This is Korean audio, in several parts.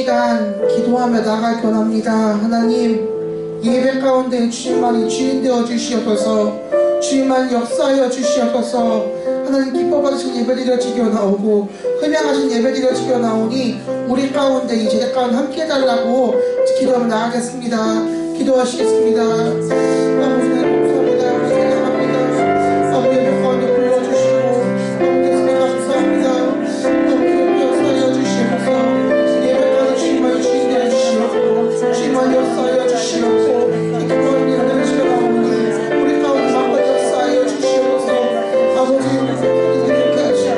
시간 기도하며 나가기 원합니다. 하나님, 예배 가운데 주님만이 주인 되어 주시옵소서. 주님만 역사하여 주시옵소서. 하나님, 기뻐 받으신 예배 드려지기 원하오고 흠양하신 예배 드려지기 원하오니 우리 가운데 이 제작 가운데 함께 해달라고 기도하며 나가겠습니다. 기도하시겠습니다. 아버지 감사합니다. 아버지 사랑합니다. 아버지 예배 가운데 불러주시고 아버지 감사합니다. 아버지 역사하여 주시옵소서. 예배 가운데 주님만이 주인 되어 주시옵고 주님만이 역사하여 주시옵고 이 기뻐하는 예배 드려지기 원하오니 우리 가운데 마음껏 역사하여 주시옵소서. 아버지 이렇게 하시고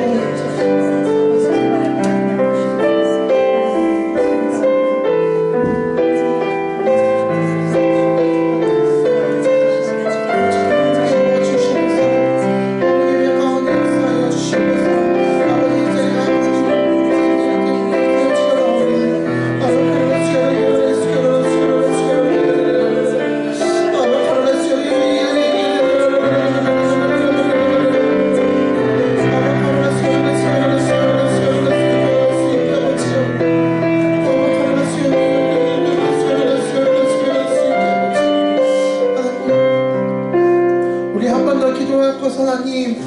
하나님,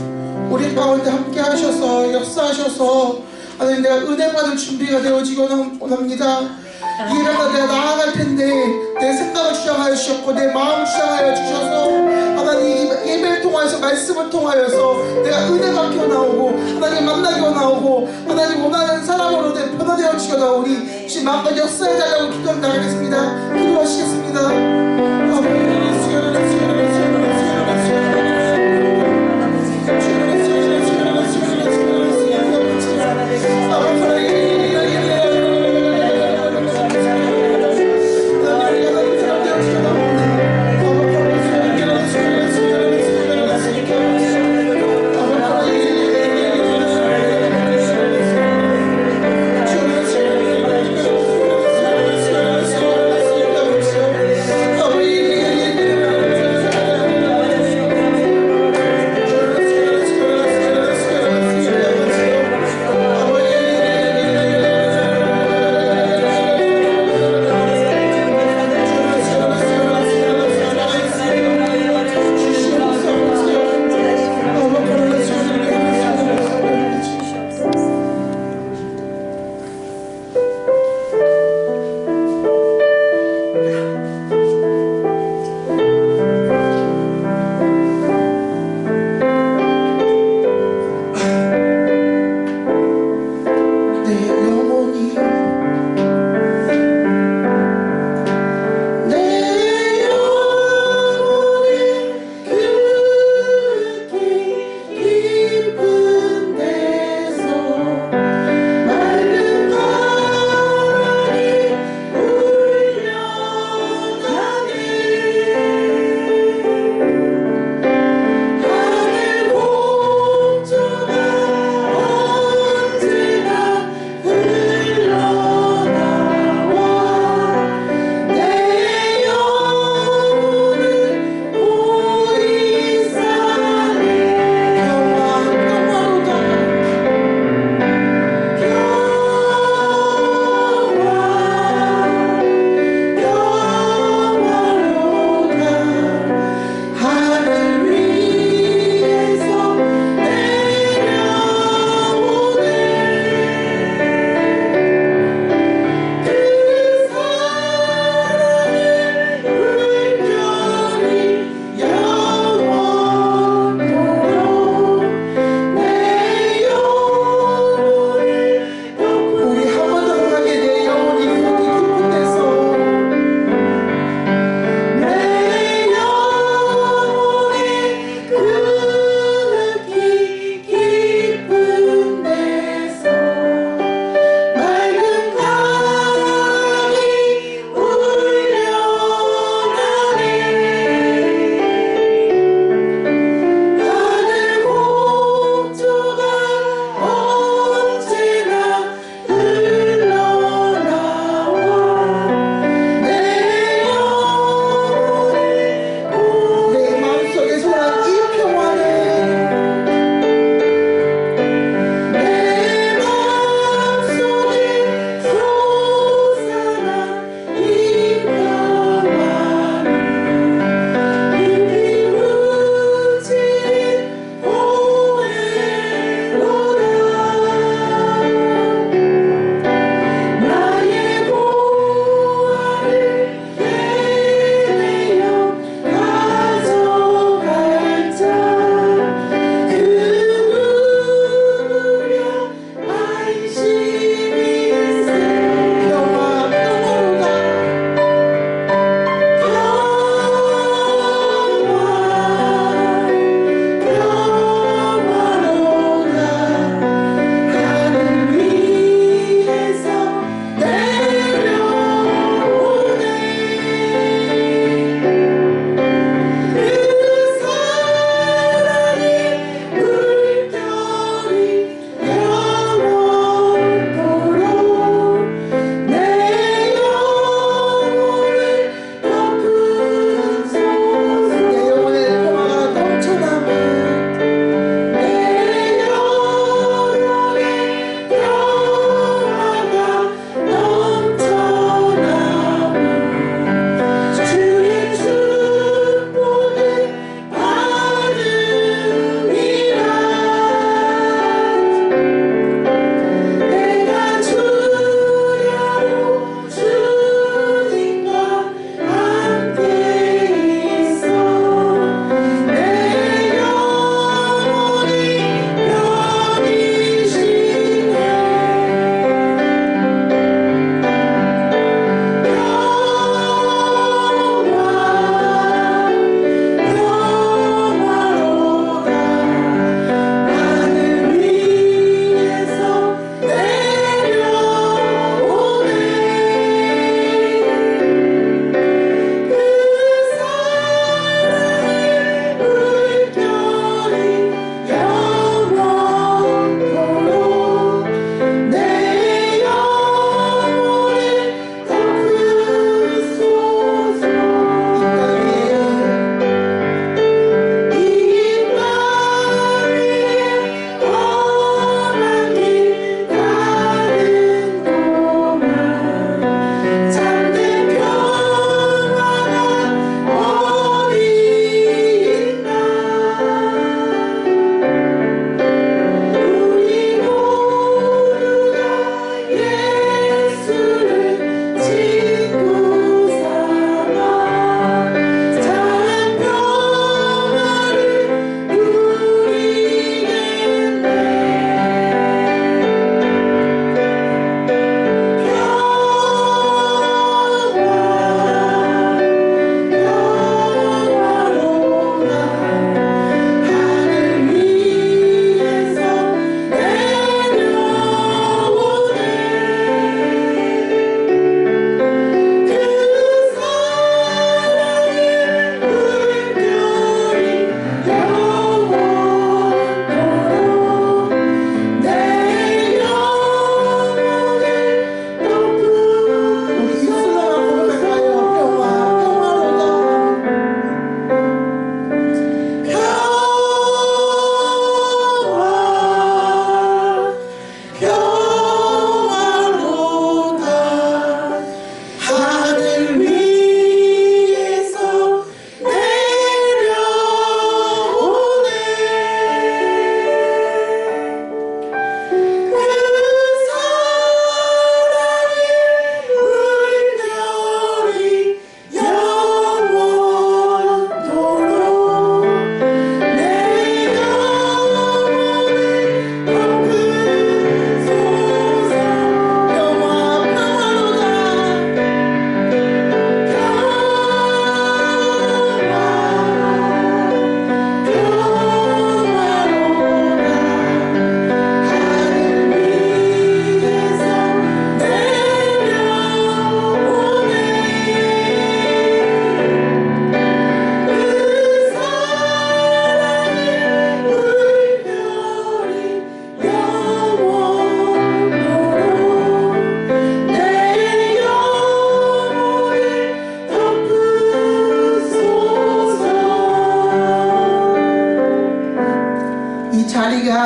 우리 가운데 함께 하셔서 역사하셔서 하나님, 내가 은혜 받을 준비가 되어지기 원합니다. 예배가 내가 나아갈 텐데 내 생각을 주장하여 주셨고 내 마음을 주장하여 주셔서 하나님, 예배를 통하여서 말씀을 통하여서 내가 은혜 받기 원하오고 하나님 만나기 원하오고 하나님 원하는 사람으로 변화되어 주시기 원하오니 주님 마음껏 역사해달라고 기도하며 나가겠습니다. 기도하시겠습니다.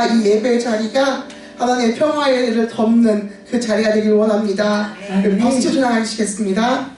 자리가, 이 예배 자리가 하나님의 평화를 덮는 그 자리가 되길 원합니다. 박수 전하시겠습니다.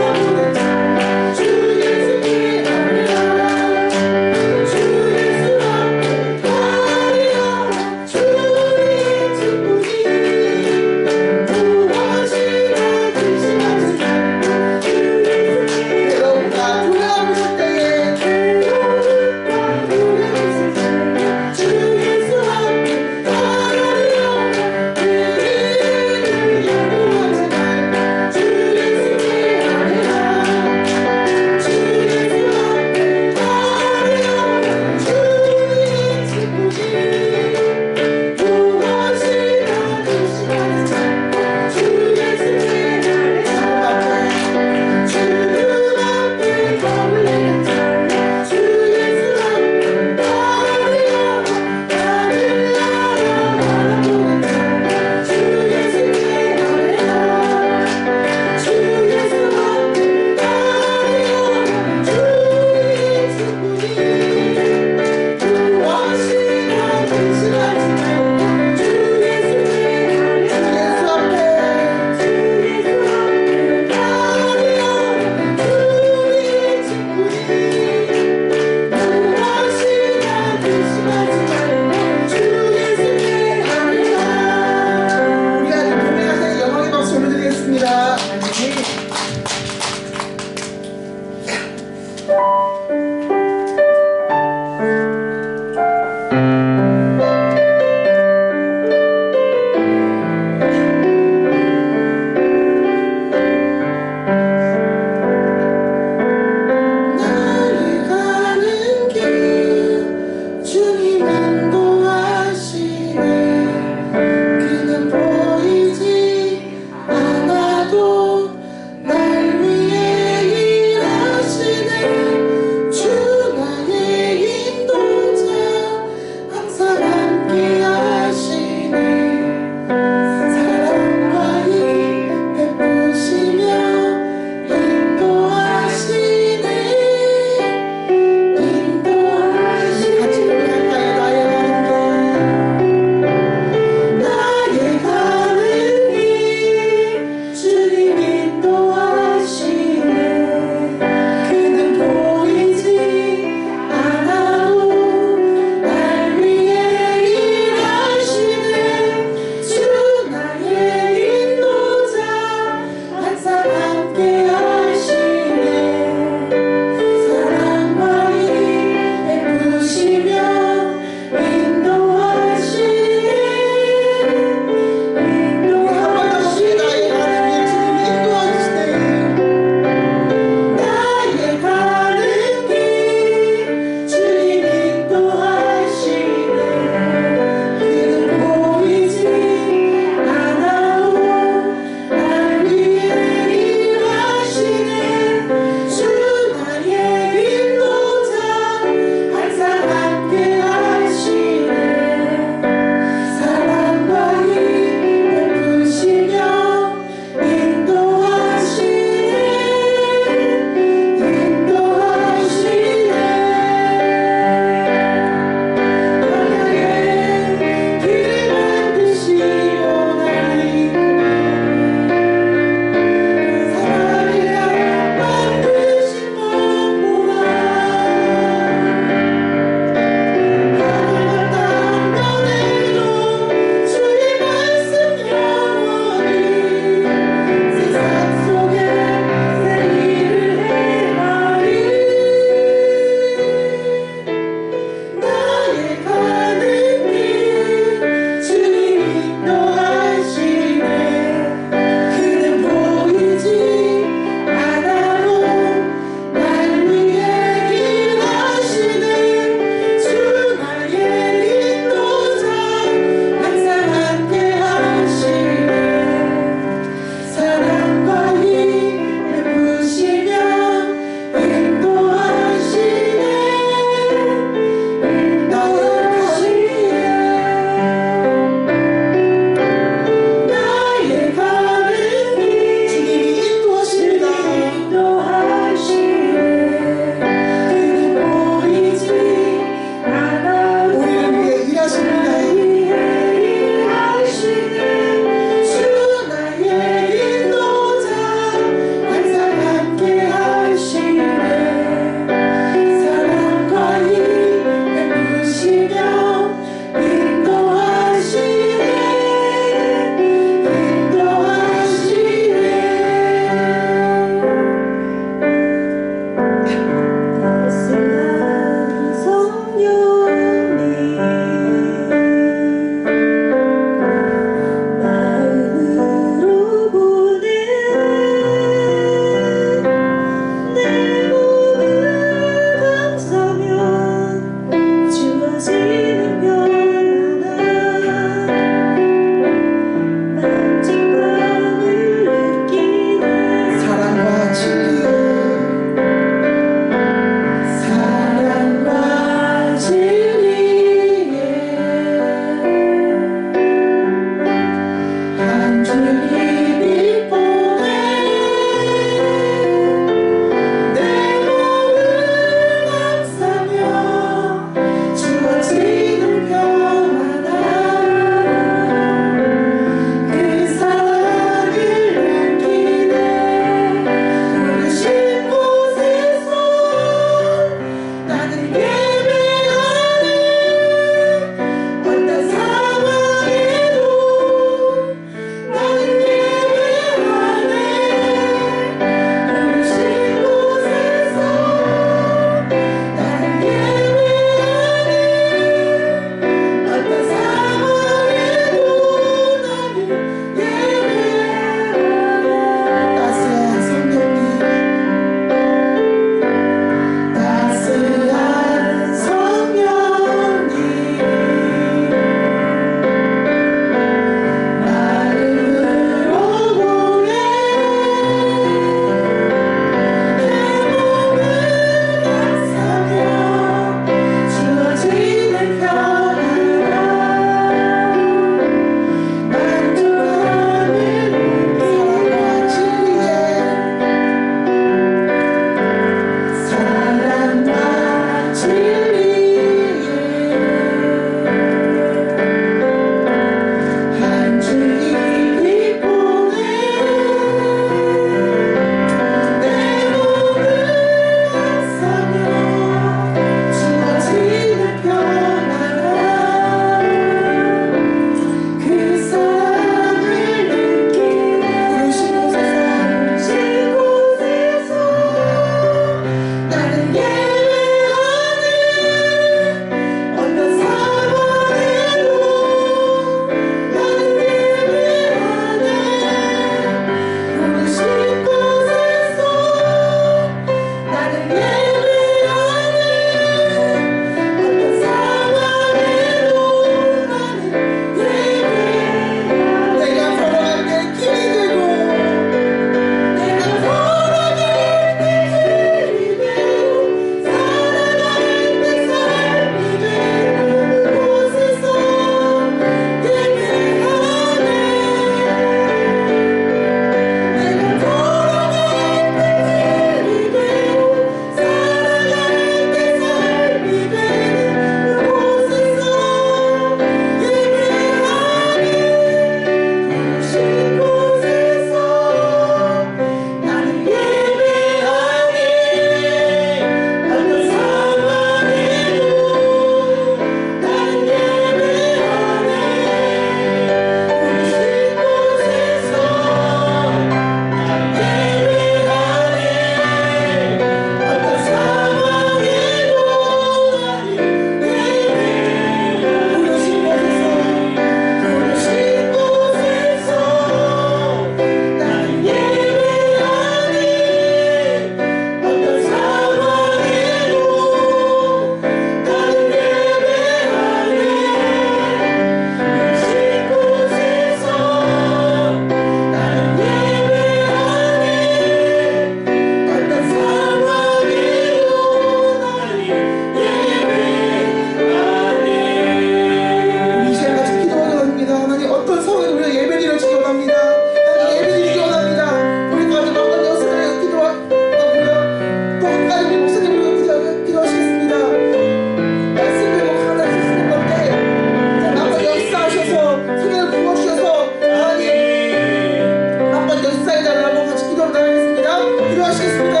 하시겠습니다.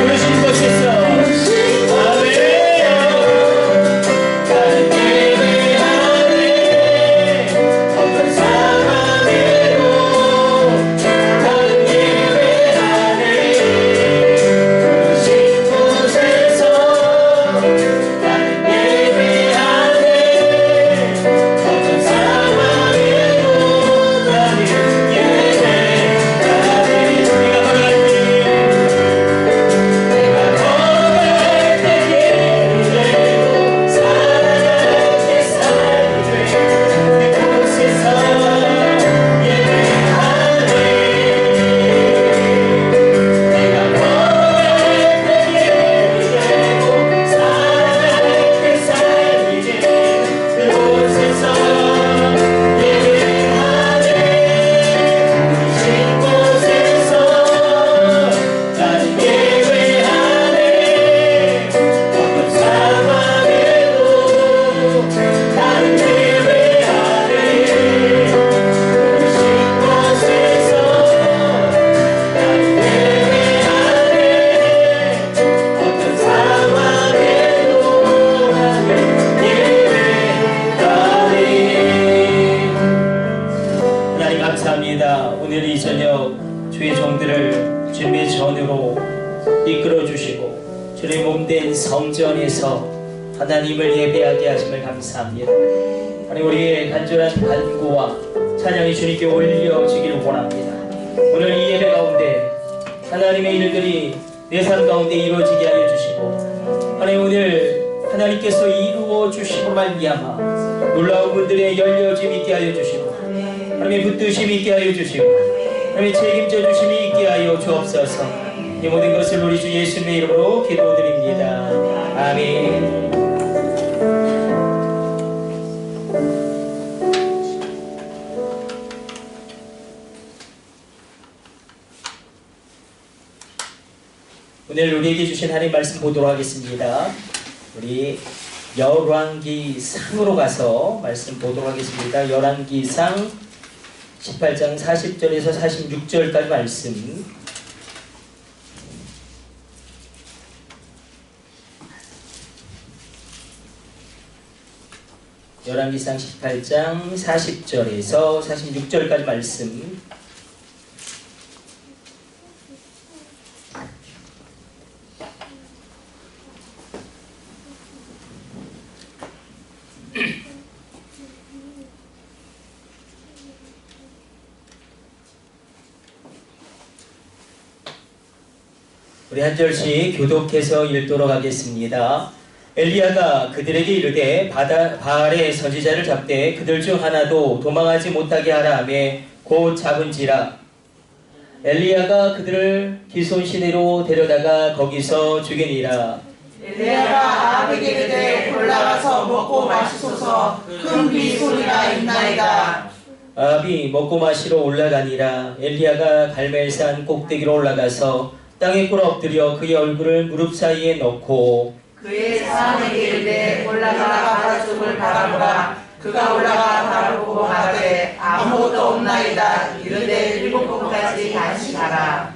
부르신 곳에서 감사합니다. 오늘 이 저녁 주의 종들을 주님의 전으로 이끌어 주시고 주의 몸된 성전에서 하나님을 예배하게 하심을 감사합니다. 하나님, 우리의 간절한 간구와 찬양이 주님께 올려지기를 원합니다. 오늘 이 예배 가운데 하나님의 일들이 내 삶 가운데 이루어지게 하여 주시고, 하나님 오늘 하나님께서 이루어 주시고 말미암아 놀라운 분들의 열려짐 있게 하여 주시고, 하나님의 붙드심 있게 하여 주시고, 하나님의 책임져 주심이 있게 하여 주옵소서. 이 모든 것을 우리 주 예수님의 이름으로 기도드립니다. 아멘. 오늘 우리에게 주신 하나님 말씀 보도록 하겠습니다. 우리 열왕기상으로 가서 말씀 보도록 하겠습니다. 열왕기상 18장 40절에서 46절까지 말씀. 열왕기상 18장 40절에서 46절까지 말씀. 우리 한 절씩 교독해서 읽도록 하겠습니다. 엘리야가 그들에게 이르되 바알의 선지자를 잡되 그들 중 하나도 도망하지 못하게 하라 하며 곧 잡은지라. 엘리야가 그들을 기손 시내로 데려다가 거기서 죽이니라. 엘리야가 아합에게 이르되 올라가서 먹고 마시소서. 큰 비 소리가 있나이다. 아합이 먹고 마시러 올라가니라. 엘리야가 갈멜산 꼭대기로 올라가서 땅에 꿇어 엎드려 그의 얼굴을 무릎 사이에 넣고 그의 사람에게 이르되 올라가 바라족을 바라보라. 그가 올라가 바라보고 말하되 아무것도 없나이다. 이르되 7번까지 다시 가라.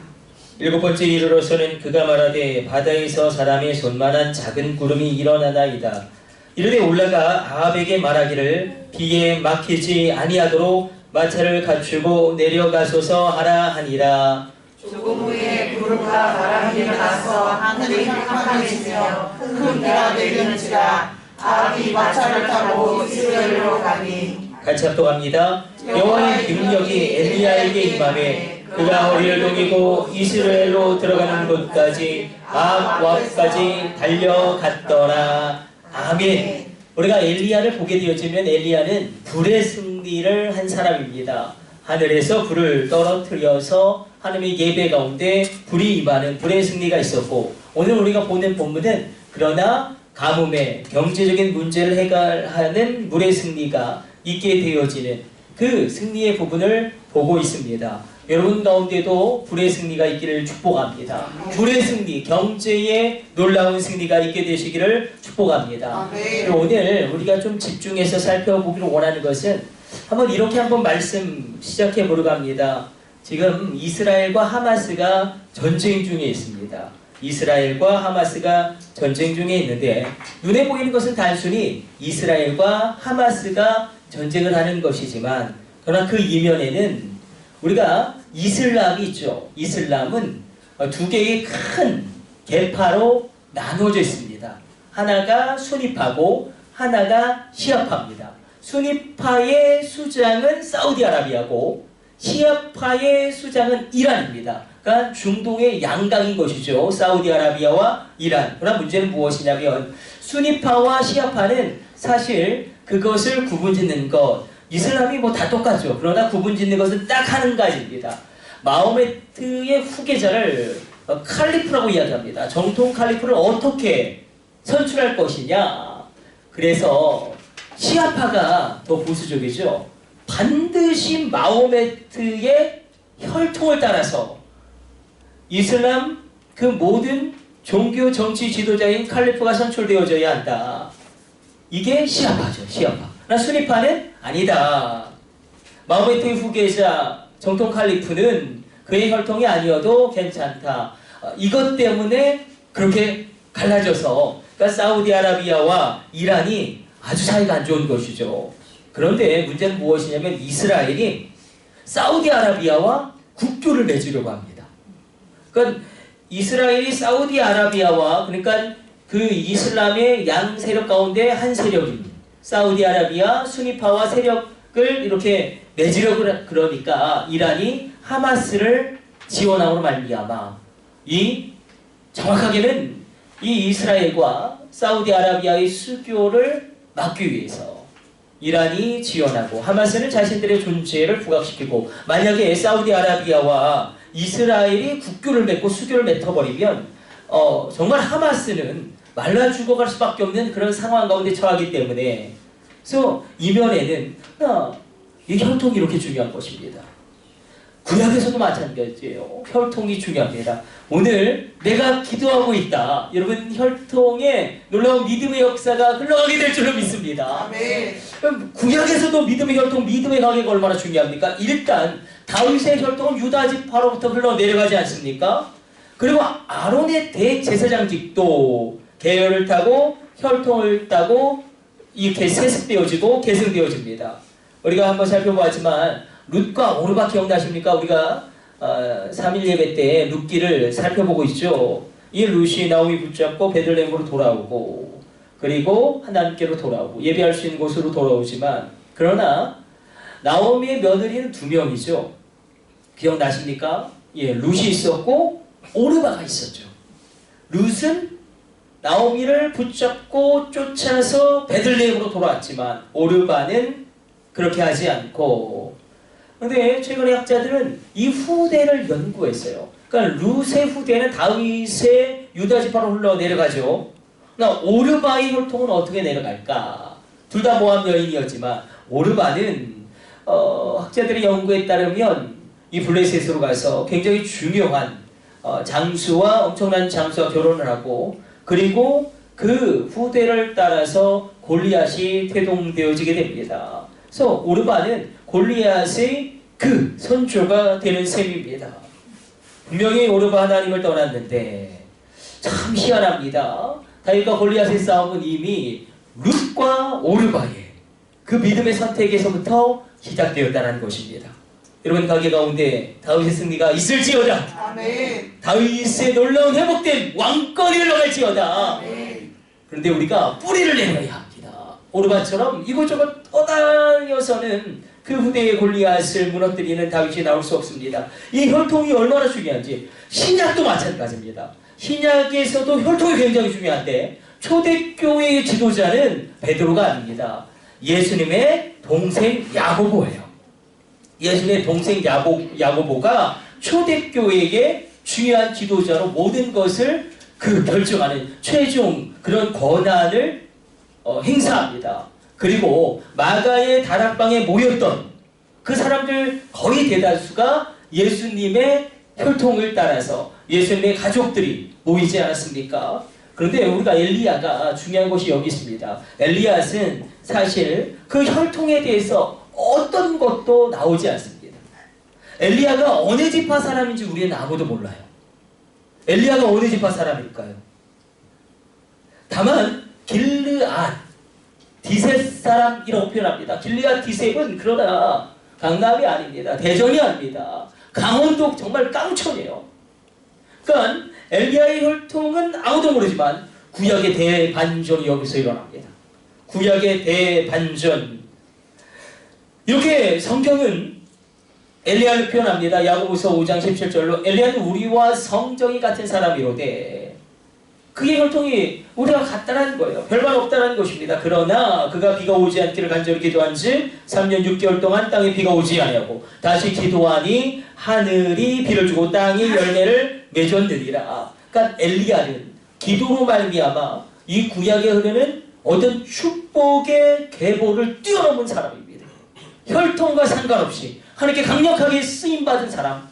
7번째 이르러서는 그가 말하되 바다에서 사람의 손만한 작은 구름이 일어나나이다. 이르되 올라가 아합에게 말하기를 비에 막히지 아니하도록 마차를 갖추고 내려가소서 하라 하니라. 죽음 후에 구름과 바람이 일어나서 하늘이 캄캄해지며 큰 비가 내리는지라. 아합이 마차를 타고 이스라엘로 가니. 같이 합독합니다. 여호와의 능력이 엘리야에게 임하매 그가 허리를 동이고 이스라엘로 들어가는 곳까지 아합 앞까지 달려갔더라. 아멘. 우리가 엘리야를 보게 되어지면 엘리야는 불의 승리를 한 사람입니다. 하늘에서 불을 떨어뜨려서 하나님의 예배 가운데 불이 임하는 불의 승리가 있었고, 오늘 우리가 보는 본문은 그러나 가뭄의 경제적인 문제를 해결하는 불의 승리가 있게 되어지는 그 승리의 부분을 보고 있습니다. 여러분 가운데도 불의 승리가 있기를 축복합니다. 불의 승리, 경제의 놀라운 승리가 있게 되시기를 축복합니다. 그리고 오늘 우리가 좀 집중해서 살펴보기를 원하는 것은 한번 이렇게 한번 말씀 시작해 보려고 합니다. 지금 이스라엘과 하마스가 전쟁 중에 있습니다. 이스라엘과 하마스가 전쟁 중에 있는데 눈에 보이는 것은 단순히 이스라엘과 하마스가 전쟁을 하는 것이지만 그러나 그 이면에는 우리가 이슬람이 있죠. 이슬람은 두 개의 큰 계파로 나누어져 있습니다. 하나가 수니파고 하나가 시아파입니다. 수니파의 수장은 사우디아라비아고 시아파의 수장은 이란입니다. 그러니까 중동의 양강인 것이죠. 사우디아라비아와 이란. 그러나 문제는 무엇이냐면 수니파와 시아파는 사실 그것을 구분짓는 것, 이슬람이 뭐 다 똑같죠. 그러나 구분짓는 것은 딱 한 가지입니다. 마호메트의 후계자를 칼리프라고 이야기합니다. 정통 칼리프를 어떻게 선출할 것이냐. 그래서 시아파가 더 보수적이죠. 반드시 마호메트의 혈통을 따라서 이슬람 그 모든 종교 정치 지도자인 칼리프가 선출되어져야 한다. 이게 시아파죠. 시아파. 그러나 수니파는 아니다. 마호메트의 후계자 정통 칼리프는 그의 혈통이 아니어도 괜찮다. 이것 때문에 그렇게 갈라져서 그러니까 사우디아라비아와 이란이 아주 사이가 안 좋은 것이죠. 그런데 문제는 무엇이냐면 이스라엘이 사우디아라비아와 국교를 맺으려고 합니다. 그러니까 이스라엘이 사우디아라비아와 그러니까 그 이슬람의 양 세력 가운데 한 세력인 사우디아라비아 수니파와 세력을 이렇게 맺으려고 그러니까 이란이 하마스를 지원함으로 말미암아 정확하게는 이 이스라엘과 사우디아라비아의 수교를 막기 위해서 이란이 지원하고 하마스는 자신들의 존재를 부각시키고 만약에 사우디아라비아와 이스라엘이 국교를 맺고 수교를 맺어버리면 정말 하마스는 말라 죽어갈 수밖에 없는 그런 상황 가운데 처하기 때문에 그래서 이면에는 이 혈통이 이렇게 중요한 것입니다. 구약에서도 마찬가지예요. 혈통이 중요합니다. 오늘 내가 기도하고 있다. 여러분 혈통에 놀라운 믿음의 역사가 흘러가게 될 줄로 믿습니다. 아멘. 구약에서도 믿음의 혈통, 믿음의 가계가 얼마나 중요합니까? 일단 다윗의 혈통은 유다 지파로부터 흘러내려가지 않습니까? 그리고 아론의 대제사장직도 계열을 타고 혈통을 따고 이렇게 세습되어지고 계승되어집니다. 우리가 한번 살펴보았지만 룻과 오르바 기억나십니까? 우리가 3일 예배 때 룻기를 살펴보고 있죠. 이 룻이 나오미 붙잡고 베들레헴으로 돌아오고 그리고 하나님께로 돌아오고 예배할 수 있는 곳으로 돌아오지만 그러나 나오미의 며느리는 2명이죠. 기억나십니까? 예, 룻이 있었고 오르바가 있었죠. 룻은 나오미를 붙잡고 쫓아서 베들레헴으로 돌아왔지만 오르바는 그렇게 하지 않고 근데 최근에 학자들은 이 후대를 연구했어요. 그러니까 룻의 후대는 다윗의 유다 지파로 흘러내려가죠. 그러나 오르바의 혈통은 어떻게 내려갈까? 둘 다 모함 여인이었지만 오르바는 학자들의 연구에 따르면 이 블레셋으로 가서 굉장히 중요한 장수와 엄청난 장수와 결혼을 하고 그리고 그 후대를 따라서 골리앗이 태동되어지게 됩니다. 그래서 오르바는 골리앗의 그 선조가 되는 셈입니다. 분명히 오르바 하나님을 떠났는데 참 희한합니다. 다윗과 골리앗의 싸움은 이미 룻과 오르바의 그 믿음의 선택에서부터 시작되었다는 것입니다. 여러분 가게 가운데 다윗의 승리가 있을지어다. 아멘. 다윗의 놀라운 회복된 왕권이 흘러갈지어다. 아멘. 그런데 우리가 뿌리를 내려야 합니다. 오르바처럼 이곳저곳 떠다녀서는 그 후대의 골리앗을 무너뜨리는 다윗이 나올 수 없습니다. 이 혈통이 얼마나 중요한지 신약도 마찬가지입니다. 신약에서도 혈통이 굉장히 중요한데 초대교회의 지도자는 베드로가 아닙니다. 예수님의 동생 야고보예요. 예수님의 동생 야고보가 초대교회의 중요한 지도자로 모든 것을 결정하는 최종 그런 권한을 행사합니다. 그리고 마가의 다락방에 모였던 그 사람들 거의 대다수가 예수님의 혈통을 따라서 예수님의 가족들이 모이지 않았습니까? 그런데 우리가 엘리야가 중요한 것이 여기 있습니다. 엘리야는 사실 그 혈통에 대해서 어떤 것도 나오지 않습니다. 엘리야가 어느 지파 사람인지 우리는 아무도 몰라요. 엘리야가 어느 지파 사람일까요? 다만 길르앗 디셋 사람이라고 표현합니다. 길르앗 디셋은 그러나 강남이 아닙니다. 대전이 아닙니다. 강원도 정말 깡촌이에요. 그러니까 엘리야의 혈통은 아무도 모르지만 구약의 대반전이 여기서 일어납니다. 구약의 대반전. 이렇게 성경은 엘리야를 표현합니다. 야고보서 5장 17절로 엘리야는 우리와 성정이 같은 사람이로되 그의 혈통이 우리가 같다는 거예요. 별반 없다는 것입니다. 그러나 그가 비가 오지 않기를 간절히 기도한즉 3년 6개월 동안 땅에 비가 오지 아니하고 다시 기도하니 하늘이 비를 주고 땅이 열매를 맺었느니라. 그러니까 엘리야는 기도로 말미암아 이 구약에 흐르는 어떤 축복의 계보를 뛰어넘은 사람입니다. 혈통과 상관없이 하나님께 강력하게 쓰임받은 사람.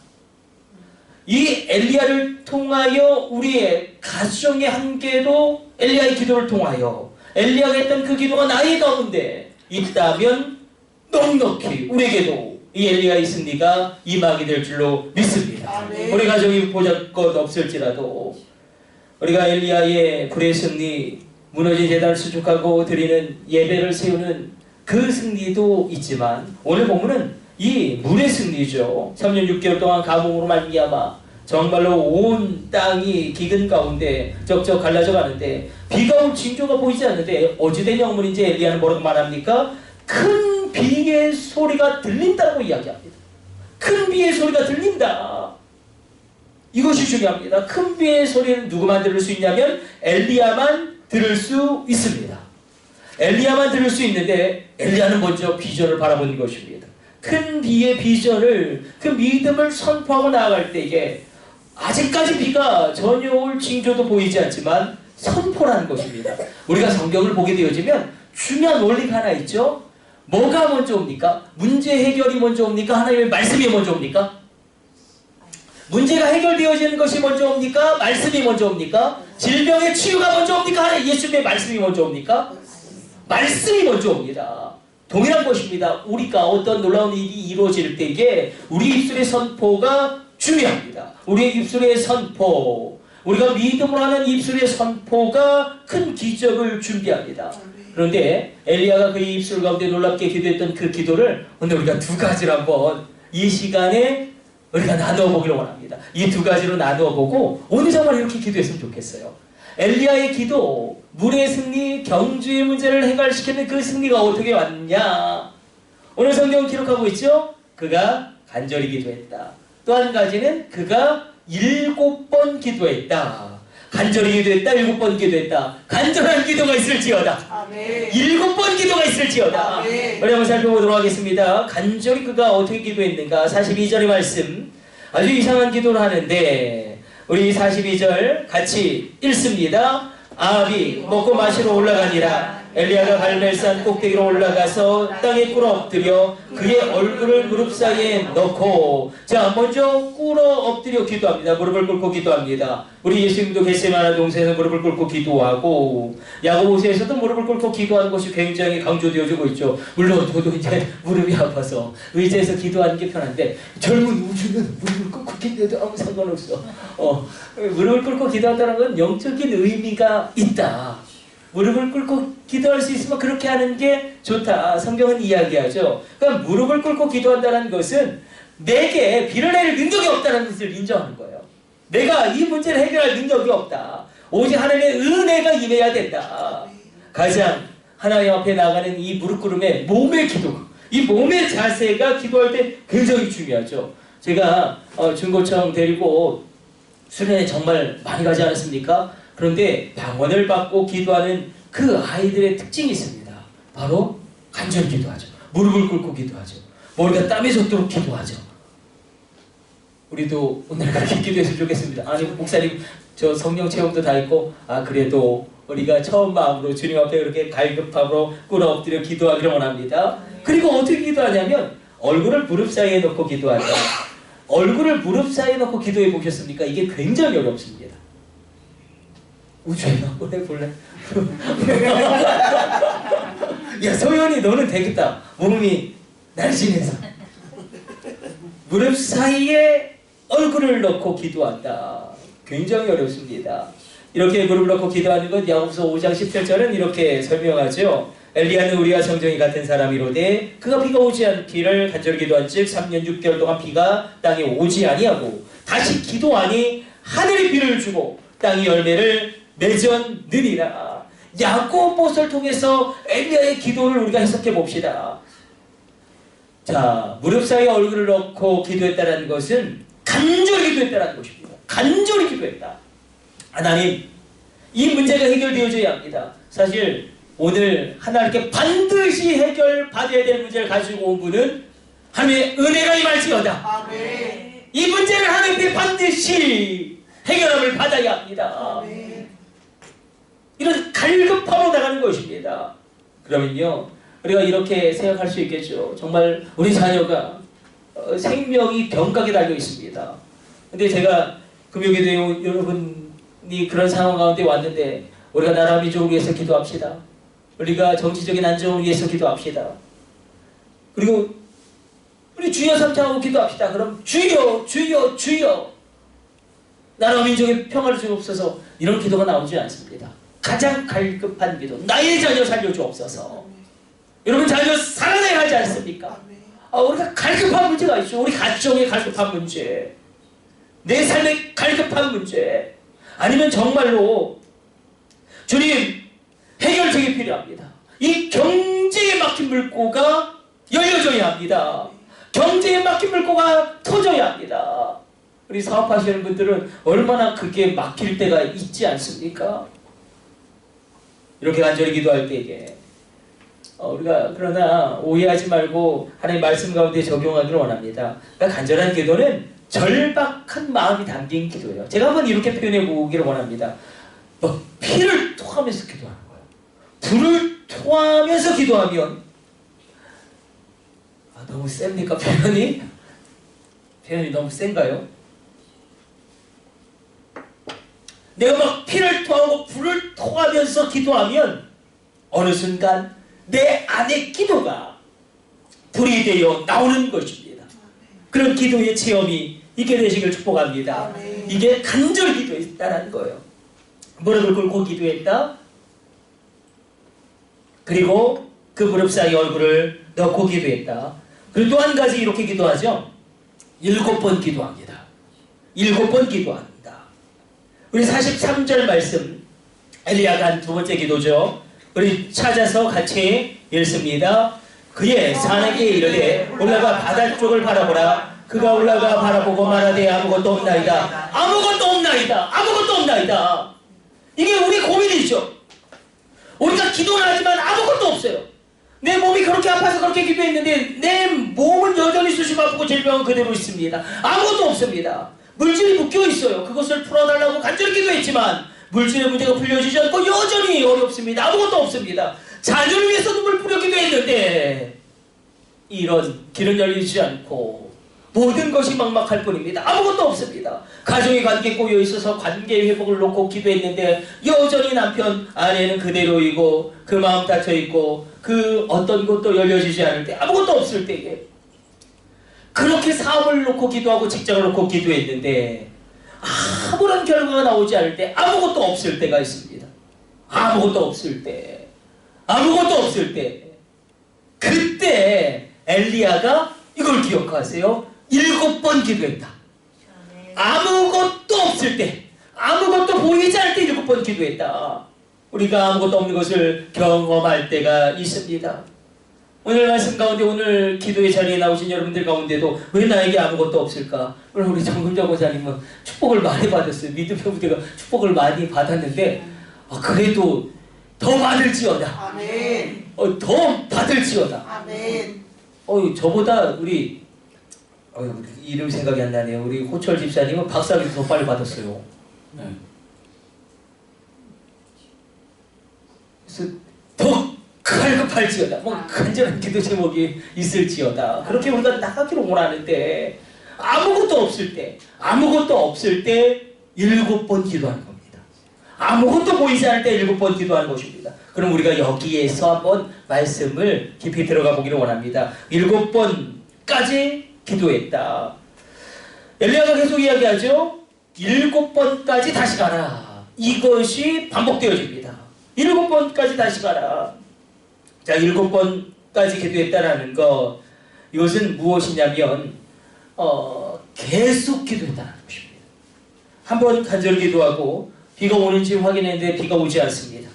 이 엘리야를 통하여 우리의 가정의 한계도 엘리야의 기도를 통하여 엘리야가 했던 그 기도가 나의 가운데 있다면 넉넉히 우리에게도 이 엘리야의 승리가 임하게 될 줄로 믿습니다. 우리 가정이 보잘것 없을지라도 우리가 엘리야의 불의 승리, 무너진 제단을 수축하고 드리는 예배를 세우는 그 승리도 있지만 오늘 본문은 이 물의 승리죠. 3년 6개월 동안 가뭄으로 말미암아 정말로 온 땅이 기근 가운데 적적 갈라져 가는데 비가 올 징조가 보이지 않는데 어찌된 영문인지 엘리야는 뭐라고 말합니까? 큰 비의 소리가 들린다고 이야기합니다. 큰 비의 소리가 들린다. 이것이 중요합니다. 큰 비의 소리는 누구만 들을 수 있냐면 엘리야만 들을 수 있습니다. 엘리야만 들을 수 있는데 엘리야는 먼저 비전을 바라보는 것입니다. 큰 비의 비전을 그 믿음을 선포하고 나아갈 때에 아직까지 비가 전혀 올 징조도 보이지 않지만 선포라는 것입니다. 우리가 성경을 보게 되어지면 중요한 원리가 하나 있죠. 뭐가 먼저 옵니까? 문제 해결이 먼저 옵니까? 하나님의 말씀이 먼저 옵니까? 문제가 해결되어지는 것이 먼저 옵니까? 말씀이 먼저 옵니까? 질병의 치유가 먼저 옵니까? 하나님 예수님의 말씀이 먼저 옵니까? 말씀이 먼저 옵니다. 동일한 것입니다. 우리가 어떤 놀라운 일이 이루어질 때에 우리 입술의 선포가 중요합니다. 우리의 입술의 선포, 우리가 믿음으로 하는 입술의 선포가 큰 기적을 준비합니다. 그런데 엘리야가 그의 입술 가운데 놀랍게 기도했던 그 기도를 오늘 우리가 두 가지로 한번 이 시간에 우리가 나누어 보기를 원합니다. 이 두 가지로 나누어 보고 오늘 정말 이렇게 기도했으면 좋겠어요. 엘리야의 기도, 물의 승리, 경주의 문제를 해결시키는 그 승리가 어떻게 왔냐? 오늘 성경은 기록하고 있죠? 그가 간절히 기도했다. 또 한 가지는 그가 7번 기도했다. 간절히 기도했다. 7번 기도했다. 간절한 기도가 있을지어다. 아멘. 7번 기도가 있을지어다. 아멘. 우리 한번 살펴보도록 하겠습니다. 간절히 그가 어떻게 기도했는가? 42절의 말씀. 아주 이상한 기도를 하는데 우리 42절 같이 읽습니다. 아합이 먹고 마시러 올라가니라. 엘리야가 갈멜산 꼭대기로 올라가서 땅에 꿇어 엎드려 그의 얼굴을 무릎 사이에 넣고, 자 먼저 꿇어 엎드려 기도합니다. 무릎을 꿇고 기도합니다. 우리 예수님도 겟세마네 동산에서 무릎을 꿇고 기도하고 야고보서에서도 무릎을 꿇고 기도하는 것이 굉장히 강조되어지고 있죠. 물론 저도 이제 무릎이 아파서 의자에서 기도하는 게 편한데 젊은 우주는 무릎을 꿇고 기도해도 아무 상관없어. 무릎을 꿇고 기도한다는 건 영적인 의미가 있다. 무릎을 꿇고 기도할 수 있으면 그렇게 하는 게 좋다. 성경은 이야기하죠. 그러니까 무릎을 꿇고 기도한다는 것은 내게 비를 내릴 능력이 없다는 것을 인정하는 거예요. 내가 이 문제를 해결할 능력이 없다. 오직 하나님의 은혜가 임해야 된다. 가장 하나님 앞에 나가는 이 무릎 꿇음의 몸의 기도, 이 몸의 자세가 기도할 때 굉장히 중요하죠. 제가 중고청 데리고 수련회 정말 많이 가지 않았습니까? 그런데 방언을 받고 기도하는 그 아이들의 특징이 있습니다. 바로 간절히 기도하죠. 무릎을 꿇고 기도하죠. 머리가 땀이 젖도록 기도하죠. 우리도 오늘 그렇게 기도했으면 좋겠습니다. 아니 목사님 저 성령 체험도 다 있고 그래도 우리가 처음 마음으로 주님 앞에 그렇게 갈급함으로 꿇어 엎드려 기도하기를 원합니다. 그리고 어떻게 기도하냐면 얼굴을 무릎 사이에 넣고 기도한다. 얼굴을 무릎 사이에 넣고 기도해 보셨습니까? 이게 굉장히 어렵습니다. 우주에 한번 해볼래? 야 소연이 너는 되겠다. 몸이 날씬해서 무릎 사이에 얼굴을 넣고 기도한다. 굉장히 어렵습니다. 이렇게 무릎을 넣고 기도하는 것 야고보서 5장 17절은 이렇게 설명하죠. 엘리야는 우리와 성정이 같은 사람이로되 그가 비가 오지 않기를 간절히 기도한즉 3년 6개월 동안 비가 땅에 오지 아니하고 다시 기도하니 하늘이 비를 주고 땅이 열매를 맺었느니라. 야고보서를 통해서 엘리야의 기도를 우리가 해석해 봅시다. 자, 무릎 사이에 얼굴을 넣고 기도했다는 것은 간절히 기도했다는 것입니다. 간절히 기도했다. 하나님, 이 문제가 해결되어져야 합니다. 사실 오늘 하나님께 반드시 해결받아야 될 문제를 가지고 온 분은 하나님의 은혜가 임할지어다. 아멘. 이 문제를 하나님께 반드시 해결함을 받아야 합니다. 아멘. 이런 갈급함으로 나가는 것입니다. 그러면요, 우리가 이렇게 생각할 수 있겠죠. 정말 우리 자녀가 생명이 병각에 달려 있습니다. 근데 제가 금요일에 여러분이 그런 상황 가운데 왔는데 우리가 나라 민족을 위해서 기도합시다. 우리가 정치적인 안정을 위해서 기도합시다. 그리고 우리 주여 삼창하고 기도합시다. 그럼 주여 주여 주여 나라 민족의 평화를 주옵소서, 이런 기도가 나오지 않습니다. 가장 갈급한 기도, 나의 자녀 살려주옵소서. 여러분 자녀 살아내야 하지 않습니까? 우리가 갈급한 문제가 있죠. 우리 가정의 갈급한 문제, 내 삶의 갈급한 문제, 아니면 정말로 주님 해결책이 필요합니다. 이 경제에 막힌 물꼬가 열려져야 합니다. 경제에 막힌 물꼬가 터져야 합니다. 우리 사업하시는 분들은 얼마나 그게 막힐 때가 있지 않습니까? 이렇게 간절히 기도할 때에 우리가 그러나 오해하지 말고 하나님 말씀 가운데 적용하기를 원합니다. 그러니까 간절한 기도는 절박한 마음이 담긴 기도예요. 제가 한번 이렇게 표현해 보기를 원합니다. 피를 토하면서 기도하는 거예요. 불을 토하면서 기도하면 너무 셉니까? 표현이 너무 센가요? 내가 막 피를 토하고 불을 토하면서 기도하면 어느 순간 내 안의 기도가 불이 되어 나오는 것입니다. 그런 기도의 체험이 있게 되시길 축복합니다. 이게 간절 기도였다는 거예요. 무릎을 꿇고 기도했다. 그리고 그 무릎 사이 얼굴을 넣고 기도했다. 그리고 또 한 가지 이렇게 기도하죠. 7번 기도합니다. 7번 기도합니다. 우리 43절 말씀, 엘리야가 한 두 번째 기도죠. 우리 찾아서 같이 읽습니다. 그의 산에게 이르되 올라가 바다 쪽을 바라보라. 그가 올라가 바라보고 말하되 아무것도 없나이다. 아무것도 없나이다. 아무것도 없나이다. 이게 우리 고민이죠. 우리가 기도를 하지만 아무것도 없어요. 내 몸이 그렇게 아파서 그렇게 기도했는데 내 몸은 여전히 수시고 아프고 질병은 그대로 있습니다. 아무것도 없습니다. 물질이 묶여 있어요. 그것을 풀어달라고 간절히 기도했지만 물질의 문제가 풀려지지 않고 여전히 어렵습니다. 아무것도 없습니다. 자녀를 위해서 눈물 뿌려 기도했는데 이런 길은 열리지 않고 모든 것이 막막할 뿐입니다. 아무것도 없습니다. 가정의 관계 꼬여 있어서 관계 회복을 놓고 기도했는데 여전히 남편 아내는 그대로이고 그 마음 닫혀 있고 그 어떤 것도 열려지지 않을 때, 아무것도 없을 때에 그렇게 사업을 놓고 기도하고 직장을 놓고 기도했는데 아무런 결과가 나오지 않을 때, 아무것도 없을 때가 있습니다. 아무것도 없을 때, 아무것도 없을 때, 그때 엘리야가 이걸 기억하세요. 7번 기도했다. 아무것도 없을 때, 아무것도 보이지 않을 때 7번 기도했다. 우리가 아무것도 없는 것을 경험할 때가 있습니다. 오늘 말씀 가운데, 오늘 기도의 자리에 나오신 여러분들 가운데도 왜 나에게 아무것도 없을까? 오늘 우리 정금자 고사님은 축복을 많이 받았어요. 믿음의 부대가 축복을 많이 받았는데 그래도 더 받을지어다. 아멘. 더 받을지어다. 아멘. 저보다 우리 이름 생각이 안 나네요. 우리 호철 집사님은 박사학위도 더 빨리 받았어요. 네. 그래서 더 갈급할지어다. 간절한 기도 제목이 있을지어다. 그렇게 우리가 나가기를 원하는데 아무것도 없을 때, 아무것도 없을 때 7번 기도하는 겁니다. 아무것도 보이지 않을 때 7번 기도하는 것입니다. 그럼 우리가 여기에서 한번 말씀을 깊이 들어가 보기를 원합니다. 7번까지 기도했다. 엘리야가 계속 이야기하죠. 7번까지 다시 가라. 이것이 반복되어집니다. 7번까지 다시 가라. 자, 7번까지 기도했다라는 거, 이것은 무엇이냐면 계속 기도했다는 것입니다. 한번 간절히 기도하고 비가 오는지 확인했는데 비가 오지 않습니다.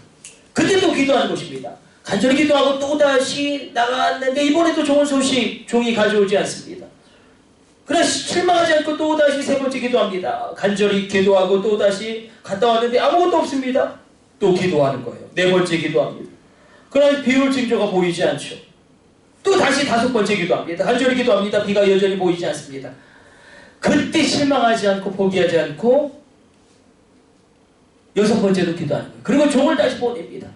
그때 또 기도하는 것입니다. 간절히 기도하고 또다시 나갔는데 이번에도 좋은 소식 종이 가져오지 않습니다. 그러나 실망하지 않고 또다시 3번째 기도합니다. 간절히 기도하고 또다시 갔다 왔는데 아무것도 없습니다. 또 기도하는 거예요. 4번째 기도합니다. 그러나 비 올 징조가 보이지 않죠. 또 다시 5번째 기도합니다. 간절히 기도합니다. 비가 여전히 보이지 않습니다. 그때 실망하지 않고 포기하지 않고 6번째도 기도하는 거예요. 그리고 종을 다시 보냅니다.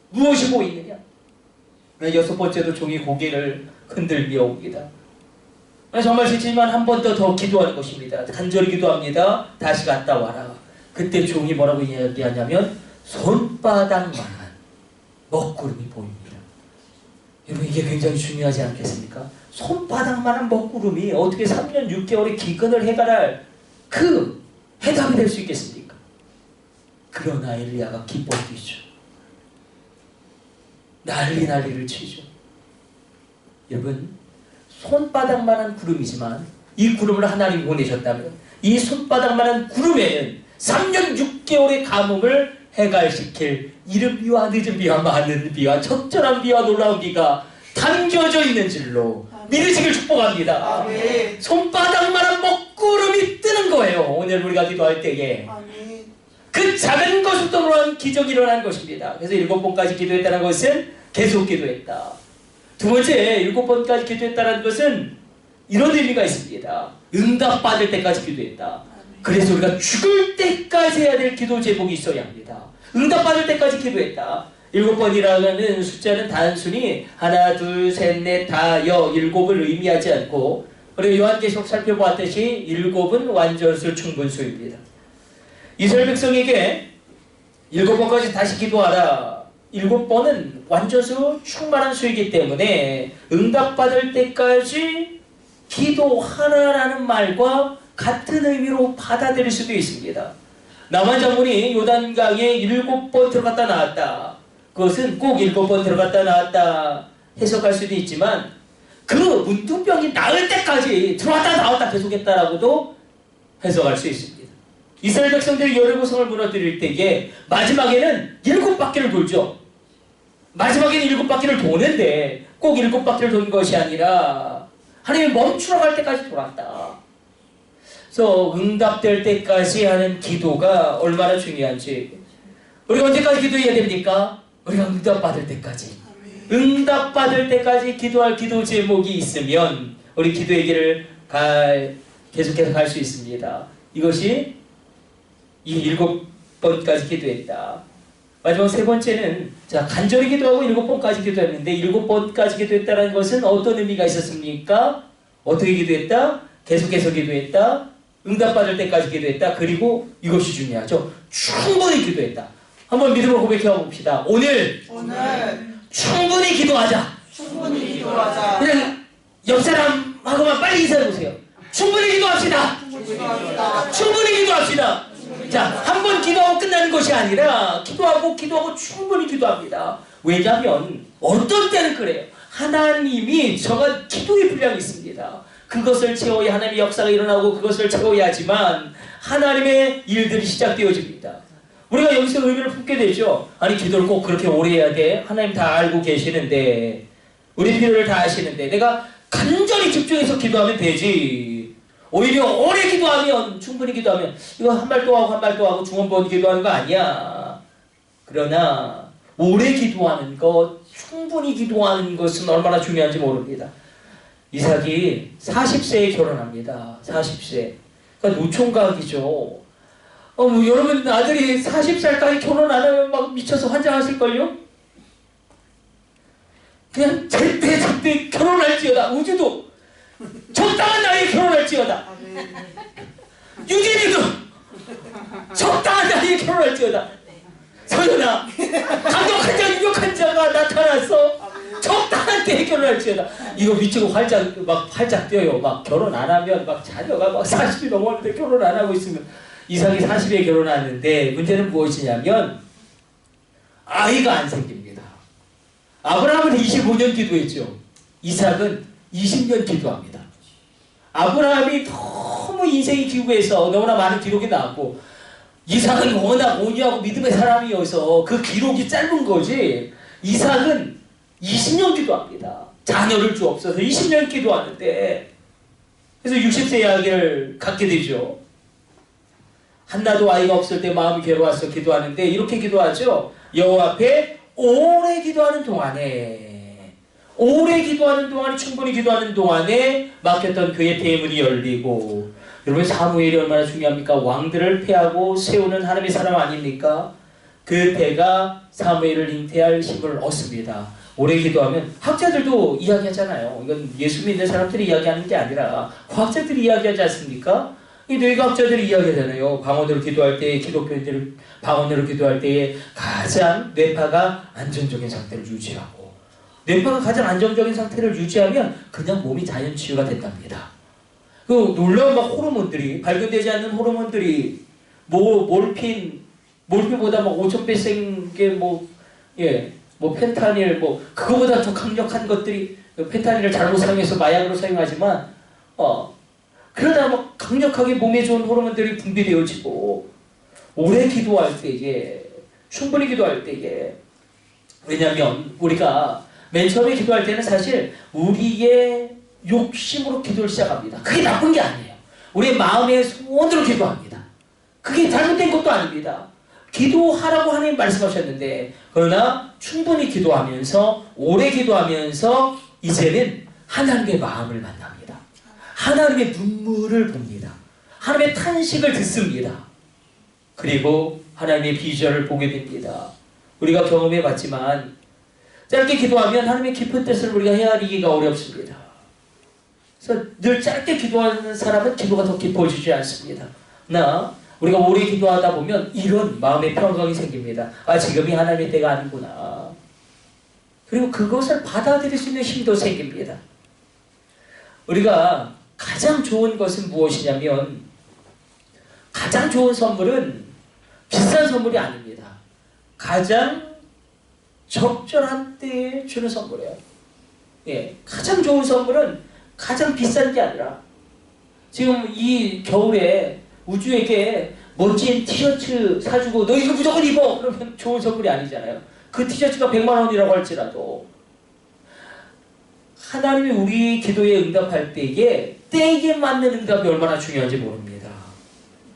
무엇이 보이느냐? 6번째도 종이 고개를 흔들며 옵니다. 정말 지치지만 한 번 더 기도하는 것입니다. 간절히 기도합니다. 다시 갔다 와라. 그때 종이 뭐라고 이야기하냐면 손바닥만한 먹구름이 보입니다. 여러분, 이게 굉장히 중요하지 않겠습니까? 손바닥만한 먹구름이 어떻게 3년 6개월의 기근을 해결할 그 해답이 될 수 있겠습니까? 그러나 엘리야가 기뻐 뛰죠. 난리를 치죠. 여러분, 손바닥만한 구름이지만 이 구름을 하나님이 보내셨다면 이 손바닥만한 구름에는 3년 6개월의 가뭄을 해결시킬 이른 비와 늦은 비와 많은 비와 적절한 비와 놀라운 비가 담겨져 있는 줄로 믿으시길 축복합니다. 아멘. 손바닥만한 먹구름이 뜨는 거예요. 오늘 우리가 기도할 때에 아멘. 그 작은 것부터 그러한 기적이 일어난 것입니다. 그래서 7번까지 기도했다는 것은 계속 기도했다. 두 번째, 7번까지 기도했다는 것은 이런 의미가 있습니다. 응답받을 때까지 기도했다. 그래서 우리가 죽을 때까지 해야 될 기도 제목이 있어야 합니다. 응답받을 때까지 기도했다. 7번이라는 숫자는 단순히 하나, 둘, 셋, 넷, 다, 7을 의미하지 않고 우리가 요한계시록 살펴보았듯이 7은 완전수, 충분수입니다. 이스라엘 백성에게 7번까지 다시 기도하라. 7번은 완전수, 충만한 수이기 때문에 응답받을 때까지 기도하라라는 말과 같은 의미로 받아들일 수도 있습니다. 남한 장군이 요단강에 7번 들어갔다 나왔다. 그것은 꼭 7번 들어갔다 나왔다 해석할 수도 있지만 그 문둥병이 나을 때까지 들어왔다 나왔다 계속했다라고도 해석할 수 있습니다. 이스라엘 백성들이 여리고성을 무너뜨릴 때에 마지막에는 7바퀴를 돌죠. 마지막에는 7바퀴를 도는데 꼭 7바퀴를 도는 것이 아니라 하나님이 멈추러 갈 때까지 돌았다. 그래서 응답될 때까지 하는 기도가 얼마나 중요한지, 우리가 언제까지 기도해야 됩니까? 우리가 응답받을 때까지. 응답받을 때까지 기도할 기도 제목이 있으면 우리 기도의 길을 계속해서 갈 수 있습니다. 이것이 이 7번까지 기도했다. 마지막 3번째는 자, 간절히 기도하고 7번까지 기도했는데 7번까지 기도했다는 것은 어떤 의미가 있었습니까? 어떻게 기도했다? 계속해서 기도했다. 응답받을 때까지 기도했다. 그리고 이것이 중요하죠. 충분히 기도했다. 한번 믿음으로 고백해 봅시다. 오늘 충분히 기도하자. 충분히 기도하자. 그냥 옆 사람하고만 빨리 인사해보세요. 충분히 기도합시다. 충분히 기도합시다. 자, 한 번 기도하고 끝나는 것이 아니라 기도하고 충분히 기도합니다. 왜냐하면 어떤 때는 그래요. 하나님이 정한 기도의 분량이 있습니다. 그것을 채워야 하나님의 역사가 일어나고 그것을 채워야 하지만 하나님의 일들이 시작되어집니다. 우리가 여기서 의미를 품게 되죠. 아니, 기도를 꼭 그렇게 오래 해야 돼? 하나님 다 알고 계시는데, 우리 필요를 다 아시는데 내가 간절히 집중해서 기도하면 되지. 오히려 오래 기도하면, 충분히 기도하면 이거 한 발 또 하고 한 발 또 하고 중원번 기도하는 거 아니야. 그러나 오래 기도하는 것, 충분히 기도하는 것은 얼마나 중요한지 모릅니다. 이삭이 40세에 결혼합니다. 40세. 그러니까 노총각이죠. 여러분 아들이 40살까지 결혼 안 하면 막 미쳐서 환장하실걸요? 그냥 제때 결혼할지어다. 우주도 적당한 나이에 결혼할지어다. 유진이도 적당한 나이에 결혼할지어다. 서연아, 강력한 자, 유력한 자가 나타나서 적당한 때에 결혼할지어다. 결혼할지어다. 이거 미치고 활짝 뛰어요. 막 결혼 안 하면 막 자녀가 막 40이 넘었는데 결혼 안 하고 있으면 이삭이 40에 결혼하는데 문제는 무엇이냐면 아이가 안 생깁니다. 아브라함은 25년 기도했죠. 이삭은 20년 기도합니다. 아브라함이 너무 인생이 기구해서 너무나 많은 기록이 나왔고 이삭은 워낙 온유하고 믿음의 사람이어서 그 기록이 짧은 거지. 이삭은 20년 기도합니다. 자녀를 주옵소서 20년 기도하는데 그래서 60세 이야기를 갖게 되죠. 한나도 아이가 없을 때 마음이 괴로워서 기도하는데 이렇게 기도하죠. 여호와 앞에 오래 기도하는 동안에 충분히 기도하는 동안에 막혔던 그의 대문이 열리고 여러분 사무엘이 얼마나 중요합니까? 왕들을 패하고 세우는 하나님의 사람 아닙니까? 그 패가 사무엘을 잉태할 힘을 얻습니다. 오래 기도하면 학자들도 이야기하잖아요. 이건 예수 믿는 사람들이 이야기하는 게 아니라 과학자들이 이야기하지 않습니까? 이 뇌과학자들이 이야기하잖아요. 방언으로 기도할 때 기독교인들을 방언으로 기도할 때에 가장 뇌파가 안정적인 상태를 유지하고 뇌파가 가장 안정적인 상태를 유지하면 그냥 몸이 자연 치유가 된답니다. 그 놀라운 막 호르몬들이 발견되지 않는 호르몬들이 몰핀보다 막 5,000배 센 게 펜타닐 그거보다 더 강력한 것들이 펜타닐을 잘못 사용해서 마약으로 사용하지만 그러다 막 강력하게 몸에 좋은 호르몬들이 분비되어지고 오래 기도할 때에 충분히 기도할 때에 왜냐하면 우리가 맨 처음에 기도할 때는 사실 우리의 욕심으로 기도를 시작합니다. 그게 나쁜 게 아니에요. 우리의 마음의 소원으로 기도합니다. 그게 잘못된 것도 아닙니다. 기도하라고 하나님 말씀하셨는데 그러나 충분히 기도하면서 오래 기도하면서 이제는 하나님의 마음을 만납니다. 하나님의 눈물을 봅니다. 하나님의 탄식을 듣습니다. 그리고 하나님의 비전을 보게 됩니다. 우리가 경험해 봤지만 짧게 기도하면 하나님의 깊은 뜻을 우리가 헤아리기가 어렵습니다. 그래서 늘 짧게 기도하는 사람은 기도가 더 깊어지지 않습니다. 우리가 오래 기도하다 보면 이런 마음의 평강이 생깁니다. 지금이 하나님의 때가 아니구나. 그리고 그것을 받아들일 수 있는 힘도 생깁니다. 우리가 가장 좋은 것은 무엇이냐면 가장 좋은 선물은 비싼 선물이 아닙니다. 가장 적절한 때에 주는 선물이에요. 가장 좋은 선물은 가장 비싼 게 아니라 지금 이 겨울에 우주에게 멋진 티셔츠 사주고 너 이거 무조건 입어! 그러면 좋은 선물이 아니잖아요. 그 티셔츠가 100만 원이라고 할지라도 하나님이 우리 기도에 응답할 때에 때에 맞는 응답이 얼마나 중요한지 모릅니다.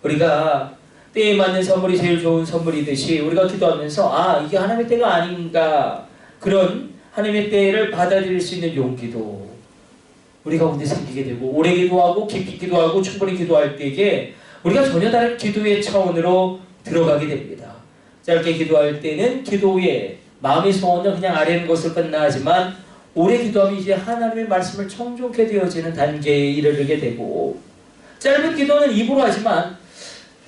우리가 때에 맞는 선물이 제일 좋은 선물이듯이 우리가 기도하면서 이게 하나님의 때가 아닌가 그런 하나님의 때를 받아들일 수 있는 용기도 우리 가운데 생기게 되고 오래 기도하고 깊이 기도하고 충분히 기도할 때에 우리가 전혀 다른 기도의 차원으로 들어가게 됩니다. 짧게 기도할 때는 기도의 마음의 소원은 그냥 아뢰는 것을 끝나지만 오래 기도하면 이제 하나님의 말씀을 청종케 되어지는 단계에 이르게 되고 짧은 기도는 입으로 하지만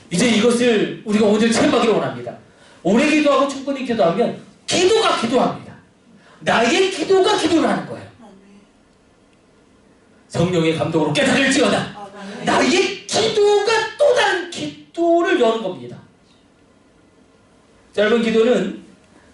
이제 이것을 우리가 오늘 체험하기를 원합니다. 오래 기도하고 충분히 기도하면 기도가 기도합니다. 나의 기도가 기도를 하는 거예요. 성령의 감동으로 깨달을지어다. 나의 기도가 또 다른 기도를 여는 겁니다. 짧은 기도는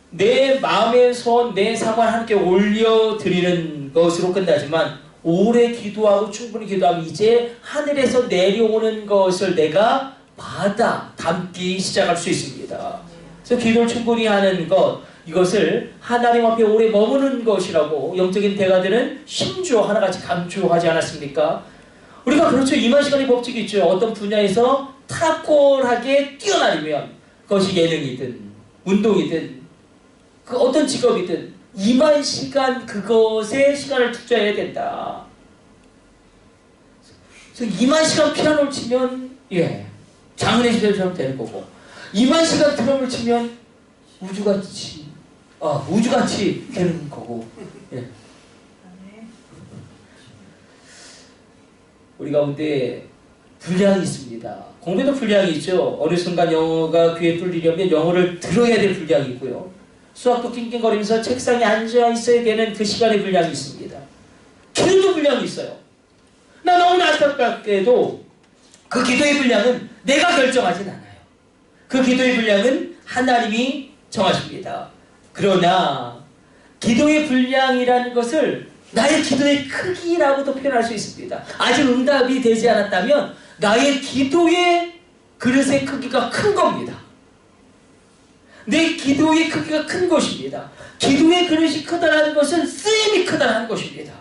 내 마음의 소원, 내 상황을 함께 올려드리는 것으로 끝나지만 오래 기도하고 충분히 기도하면 이제 하늘에서 내려오는 것을 내가 받아 담기 시작할 수 있습니다. 그래서 기도를 충분히 하는 것, 이것을 하나님 앞에 오래 머무는 것이라고 영적인 대가들은 심주어 하나같이 강조하지 않았습니까? 우리가 그렇죠. 임한시간의 법칙이 있죠. 어떤 분야에서 탁월하게 뛰어나려면 그것이 예능이든 운동이든 그 어떤 직업이든 임한시간 그것에 시간을 투자해야 된다. 그래서 임한시간 피아노를 치면 장은혜 시대처럼 되는 거고 임한시간 드럼을 치면 우주같이 되는 거고 우리 가운데 분량이 있습니다. 공부에도 분량이 있죠. 어느 순간 영어가 귀에 뚫리려면 영어를 들어야 될 분량이 있고요. 수학도 낑낑거리면서 책상에 앉아 있어야 되는 그 시간의 분량이 있습니다. 분량이 있어요. 나 너무나 안타깝게도 그 기도의 분량은 내가 결정하진 않아요. 그 기도의 분량은 하나님이 정하십니다. 그러나 기도의 분량이라는 것을 나의 기도의 크기라고도 표현할 수 있습니다. 아직 응답이 되지 않았다면 나의 기도의 그릇의 크기가 큰 겁니다. 내 기도의 크기가 큰 것입니다. 기도의 그릇이 크다는 것은 쓰임이 크다는 것입니다.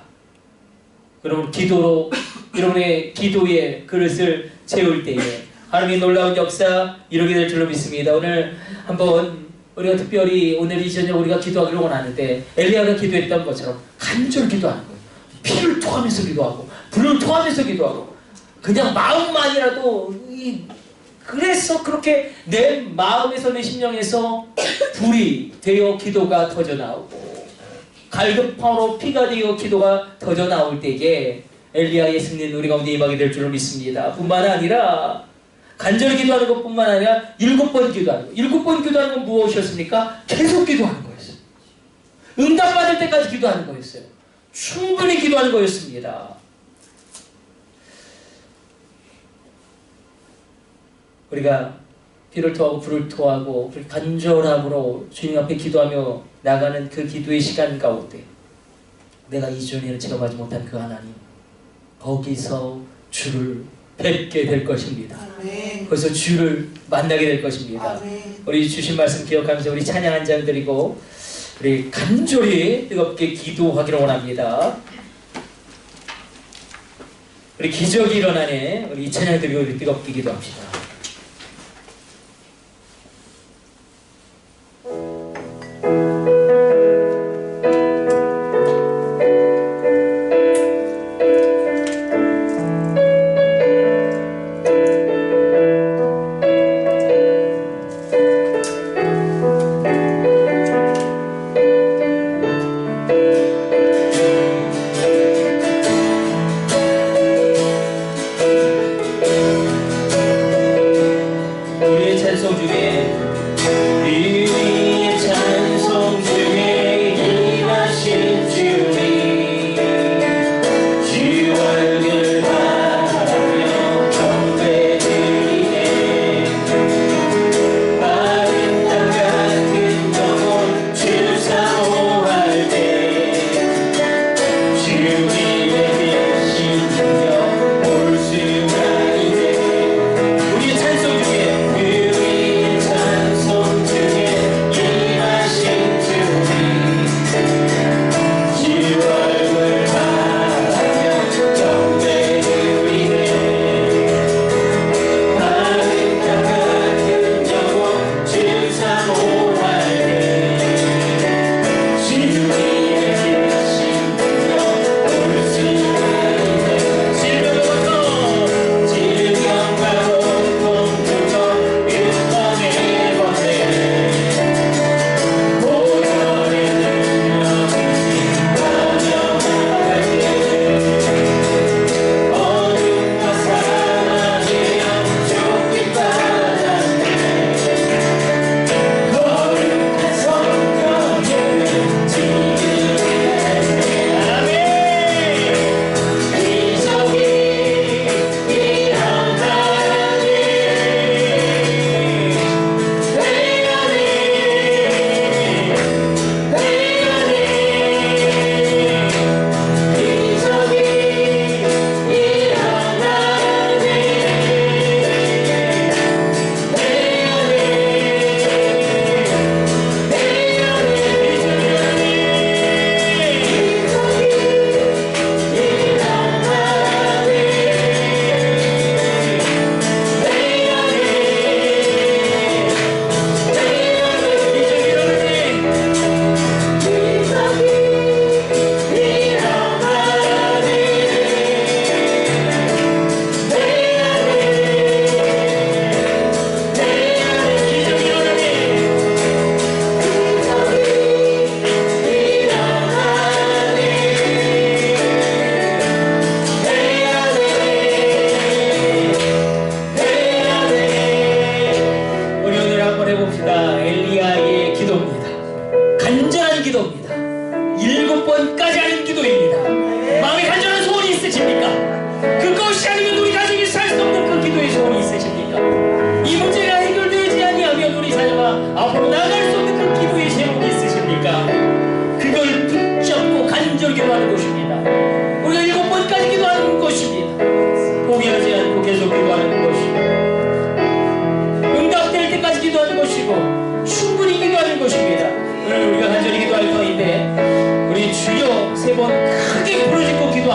여러분, 기도로 여러분의 기도의 그릇을 채울 때에 하나님의 놀라운 역사 이루게 될 줄로 믿습니다. 오늘 한번 우리가 특별히 오늘 이 저녁 우리가 기도하기를 원하는데, 엘리야가 기도했던 것처럼 간절히 기도하는 거예요. 피를 토하면서 기도하고 불을 토하면서 기도하고 그냥 마음만이라도 그래서 그렇게 내 마음에서 내 심령에서 불이 되어 기도가 터져나오고 갈급함으로 피가 되어 기도가 터져나올 때에 엘리야의 승리는 우리 가운데 임하게 될 줄로 믿습니다. 뿐만 아니라 간절히 기도하는 것뿐만 아니라 7번 기도하는 것. 7번 기도하는 건 무엇이었습니까? 계속 기도하는 거였어요. 응답받을 때까지 기도하는 거였어요. 충분히 기도하는 거였습니다. 우리가 피를 토하고 불을 토하고 간절함으로 주님 앞에 기도하며 나가는 그 기도의 시간 가운데 내가 이전에는 체험하지 못한 그 하나님, 거기서 주를 뵙게 될 것입니다. 아멘. 거기서 주를 만나게 될 것입니다. 아멘. 우리 주신 말씀 기억하면서 우리 찬양 한 장 드리고 우리 간절히 뜨겁게 기도하기를 원합니다. 우리 기적이 일어나네. 우리 이 찬양 드리고 우리 뜨겁게 기도합시다.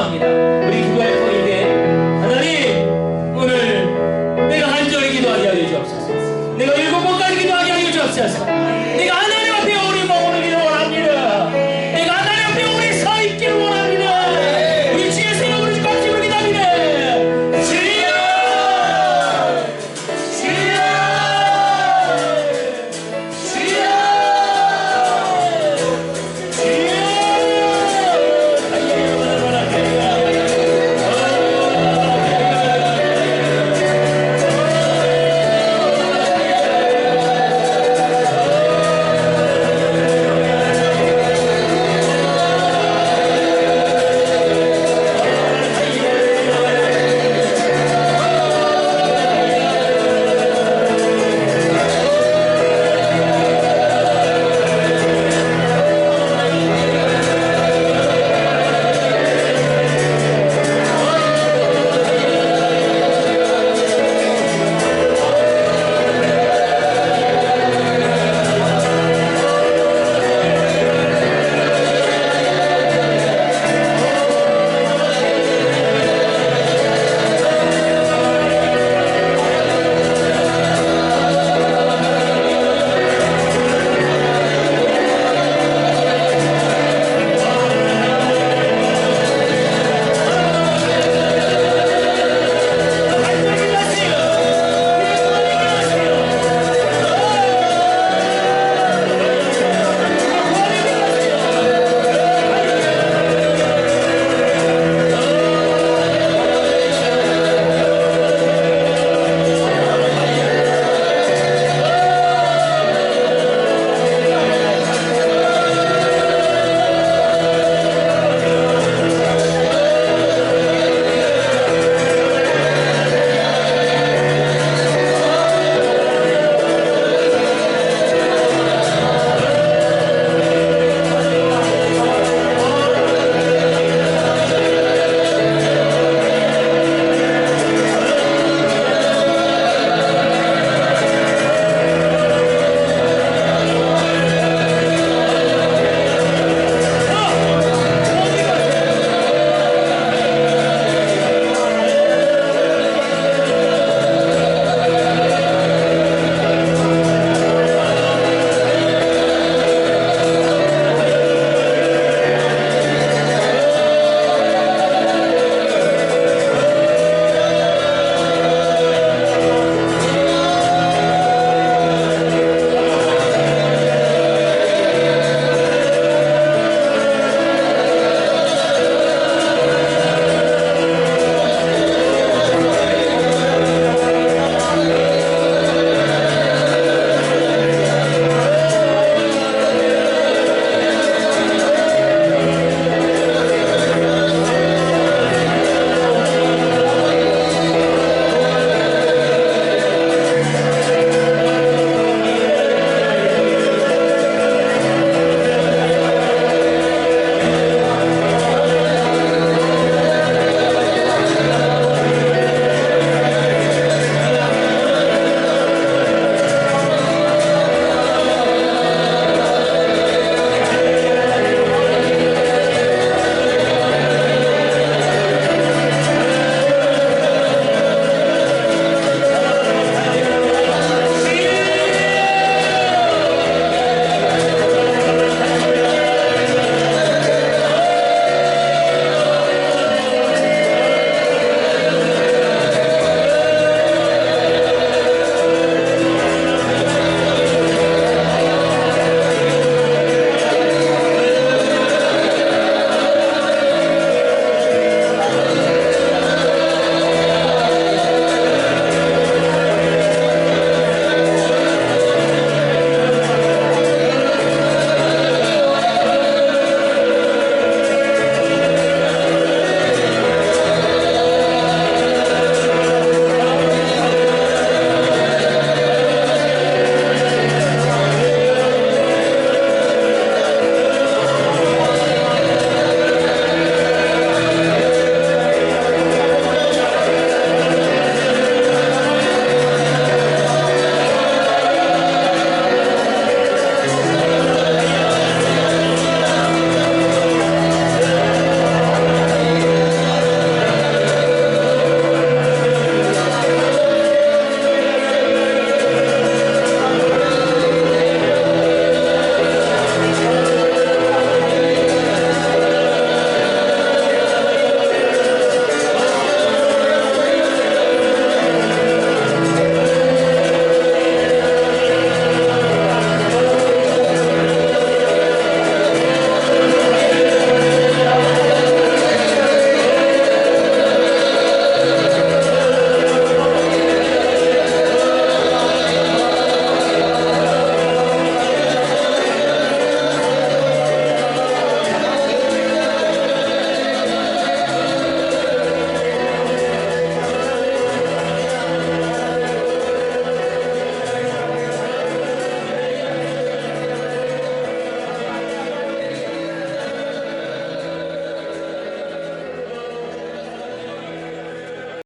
기도합니다. 우리 기도할 터인데 하나님 오늘 내가 간절히 기도하게 하여 주옵소서. 내가 7번까지 기도하게 하여 주옵소서.